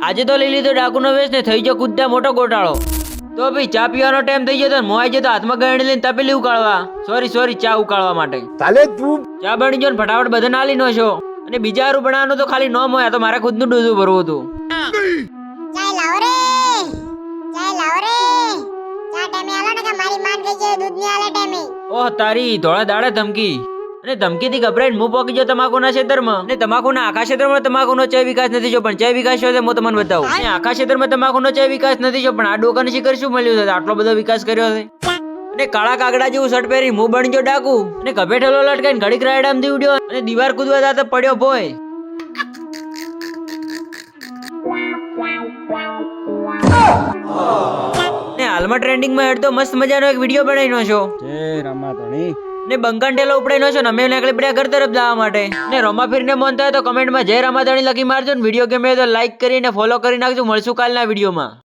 આજે તો લઈ લીધો ડાકુનો વેશ ને થઈ ગયો કુદ્દા મોટો ગોટાળો. તો ભાઈ ચા પીવાનો ટાઈમ થઈ ગયો તો મોવાઈ ગયો તો હાથમાં ગરણી લઈને તપેલી ઉકાળવા. સોરી ચા ઉકાળવા માટે. તાલે તું ચા બની ગયો ને ફટાફટ બધા નાલી નો છો. અને બીજા હારું બનાવવાનું તો ખાલી નોમ હોય, તો મારે ખુદનું ડૂઝું ભરવું હતું. ચાય લાવો રે, ચાય લાવો રે. ચા ટાઈમે આલો ને કે મારી માન ગઈ છે દૂધ ની આલે ટાઈમે. ઓહ તારી ધોળા દાડે ધમકી. અને ધમકીથી ગભરાઈને હું પોકી ગયો તમાકુના ક્ષેત્રમાં. અને તમાકુના આખા ક્ષેત્રમાં તમાકુનો ચય વિકાસ નથી જો, પણ ચય વિકાસ છે હું તમને બતાવું. અને આખા ક્ષેત્રમાં તમાકુનો ચય વિકાસ નથી જો, પણ આ ડોકાને શિખર શું મળ્યું છે આટલો બધો વિકાસ કર્યો છે. અને કાળા કાગડા જેવું શર્ટ પહેરી હું બની ગયો ડાકુ. અને કભેઠેલો લટકાઈને ઘડીક રાયડામ દી ઉડ્યો અને દીવાર કૂદવા જાતો પડ્યો ભોય. ને હાલમાં ટ્રેન્ડિંગમાં હેડ તો મસ્ત મજાનો એક વિડીયો બનાવીનો છો. જય રામાધણી. ને બંકાન ટેલો ઉપડાઈનો છો ને અમે નીકળી પડ્યા ઘર તરફ જવા માટે. ને રમા ફીરને મન થાય તો કમેન્ટમાં જય રામાધણી લખી મારજો ને વિડીયો ગમે તો લાઈક કરીને ફોલો કરી નાખજો. મળશું કાલના વિડીયોમાં.